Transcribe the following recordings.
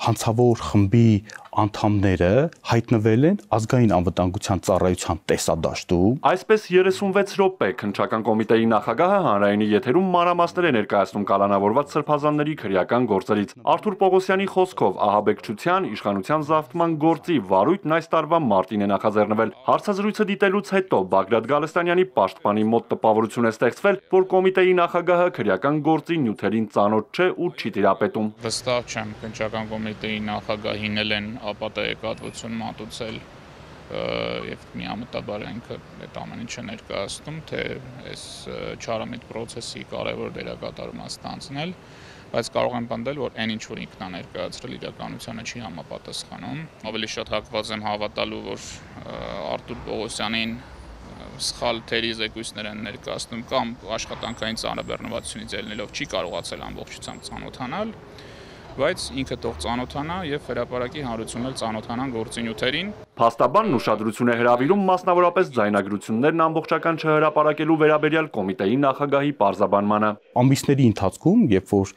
հանցավոր խմբի անդամները հայտնվել են ազգային անվտանգության ծառայության տեսադաշտում։ Այսպես 36 րոպե քննչական կոմիտեի նախագահը հանրայինի եթերում մանրամասներ է ներկայացնում կալանավորված սրբազանների քրեական գործերից։ Արթուր Պողոսյանի խոսքով ահաբեկչության, իշխանության զավթման գործի վարույթն այս տարվա մարտին է նախաձեռնվել։ Հարցազրույցը դիտելուց հետո Բագրատ Գալստանյանի պաշտպանի մոտ տպավորություն է ստեղծվել, որ կոմիտեի նախագահը քրեական գործի նյութերին ծանոթ չէ ու չի տիրապետում։ Վստահ չեմ, քննչական կոմիտեի նախագահին են ապատեգատվություն մատուցել եւ միամտաբար ինքը այդ ամեն ինչը ներկայացնում, թե այս չարամիտ process-ի կարևոր դերակատարում ստանձնել, բայց կարող եմ պնդել, որ այն ինչ որ ինքն է ներկայացրել իրականությանը չի համապատասխանում։ Ավելի շատ հակված եմ հավատալու, որ Արթուր Պողոսյանին սխալ թերի զեկույցներ են ներկայացնում կամ աշխատանքային ծանրաբեռնվածությունից ելնելով չի կարողացել ամբողջությամբ ծանոթանալ, բայց ինքը թող ծանոթանա եւ հրապարակի հանրությունն էլ ծանոթանան գործի նյութերին։ Փաստաբանն ուշադրություն է հրավիրում մասնավորապես ձայնագրություններն ամբողջական չհրապարակելու վերաբերյալ կոմիտեի նախագահի պարզաբանմանը։ Ամիսների ընթացքում, երբ որ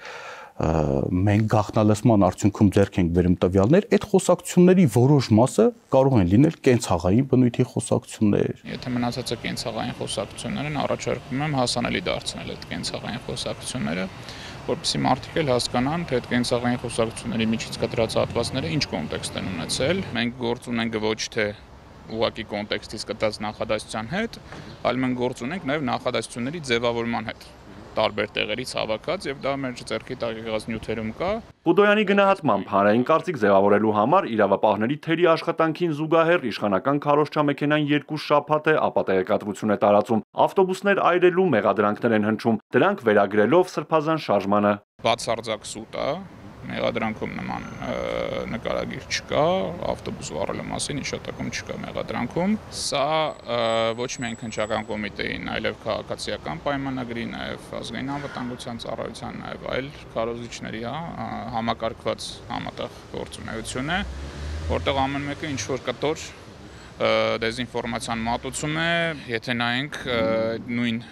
մենք գաղտնալսման արդյունքում ձեռք ենք բերում տվյալներ, այդ խոսակցությունների որոշ մասը կարող են լինել կենցաղային բնույթի խոսակցություններ։ Եթե մնացածը կենցաղային խոսակցություններ են, առաջարկում եմ հասանելի դարձնել այդ կենցաղային խոսակցությունները, որպեսզի մարդիկ էլ հասկանան, թե այդ կենցաղային խոսակցությունների միջից կտրած հատվածները ինչ կոնտեքստ են ունեցել։ Մենք գործ ունենք ոչ թե ուղղակի կոնտեքստից կտրած նախադասության հետ, այլ մենք գործ ունենք նաև նախադասությունների ձևավորման հետ, տարբեր տեղերից հավաքած եւ դա մեր ձեռքի տակ եղած նյութերում կա։ Խուդոյանի գնահատմամբ հանրային կարծիք ձևավորելու համար իրավապահների թերի աշխատանքին զուգահեռ իշխանական քարոզչամեքենան 2 շաբաթ է ապատեգատվություն է տարածում։ Ավտոբուսներ այրելու մեղադրանքներ են հնչում, դրանք վերագրելով սրբազան շարժմանը։ Բացարձակ սուտ է, մեղադրանքում նման նկարագիր չկա, ավտոբուս վարելու մասին հիշատակում չկա մեղադրանքում։ Սա ոչ միայն քննչական կոմիտեին, այլև քաղաքացիական պայմանագրի, նաև ազգային անվտանգության ծառայության, նաև այլ քարոզիչների համակարգված համատեղ գործունեություն է, որտեղ ամեն մեկը ինչ որ կտոր դեզինֆորմացիան մատուցում է, եթե նայենք նույն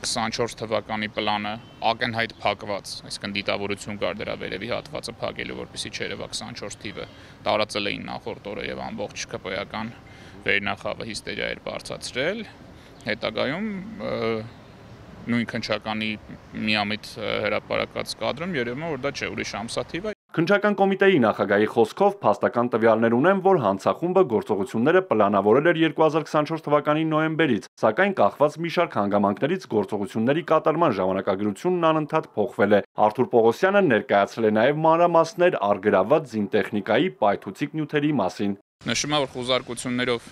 24 թվականի պլանը ակնհայտ փակված, այսինքն դիտավորություն կար դրա վերևի հատվածը փակելու, որպեսզի չերևա 24 թիվը տարածել էին նախորդ օրը եւ ամբողջ ԿՊ-ական վերնախավը հիստերիա էր բարձրացրել, հետագայում նույն քննչականի միամիտ հրապարակած կադրում երևում է, որ դա չէ, ուրիշ ամսաթիվ է։ Քննչական կոմիտեի նախագահի խոսքով փաստական տվյալներ ունեն, որ հանցախումբը գործողությունները պլանավորել էր 2024 թվականի նոյեմբերից, սակայն կախված մի շարք հանգամանքներից գործողությունների կատարման ժամանակագրությունն անընդհատ փոխվել է։ Արթուր Պողոսյանը ներկայացրել է նաև մանրամասներ առգրավված զինտեխնիկայի պայթուցիկ նյութերի մասին։ Նշում է, որ խոզարկություններով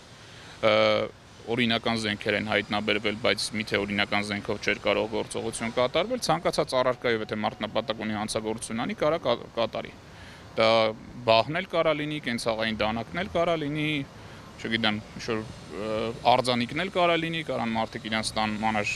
օրինական զենքեր են հայտնաբերվել, բայց միթե օրինական զենքով չէր կարող գործողություն կատարվել, ցանկացած առարկայով եթե մարդ նպատակ ունի հանցագործություն անի, կարա կատարի։ Դա բահն էլ կարա լինի, կենցաղային դանակն էլ կարա լինի, չգիտեմ, ինչ-որ արձանիկն էլ կարա լինի, կարան մարդիկ իրենց տան մանր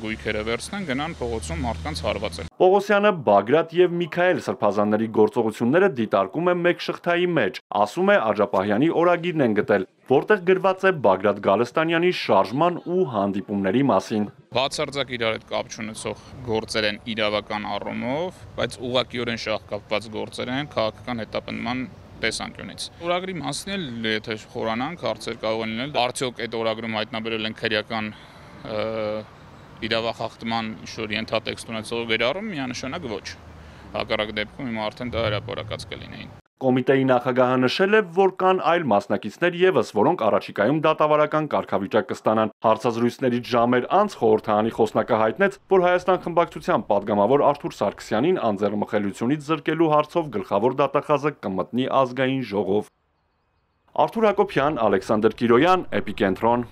գույքերը վերցնեն, գնան փողոցում մարդկանց հարվածել։ Պողոսյանը Բագրատ եւ Միքայել սրբազանների գործողությունները դիտարկում է մեկ շղթայի մեջ, ասում է Աջապահյանի օրագիրն են գտել, որտեղ գրված է Բագրատ Գալստանյանի շարժման ու հանդիպումների մասին։ Բացարձակ իրար հետ կապ չունեցող գործեր են իրավական առումով, բայց ուղղակիորեն շահկապված գործեր են քաղաքական հետապնդման տեսանկյունից։ Օրագրի մասին էլ եթե խորանանք, հարցեր կարող են լինել, արդյոք այդ օրագրում հայտնաբերել են քրեական իրավախախտման ինչ-որ ենթատեքստ ունեցող վերառում, միանշանակ ոչ։ Հակառակ դեպքում հիմա արդեն դա հրապարակած կլինեին։ Կոմիտեի նախագահը նշել է, որ կան այլ մասնակիցներ եւս, որոնք առաջիկայում դատավարական կարգավիճակ կստանան։ Հարցազրույցներից ժամեր անց խորհրդարանի խոսնակը հայտնեց, որ Հայաստան խմբակցության падգամավոր Արթուր Սարգսյանին անձեռնմխելիությունից զրկելու հարցով գլխավոր դատախազը կմտնի ազգային ժողով։ Արթուր Հակոբյան, Ալեքսանդր Կիրոյան, Էպիկենտրոն։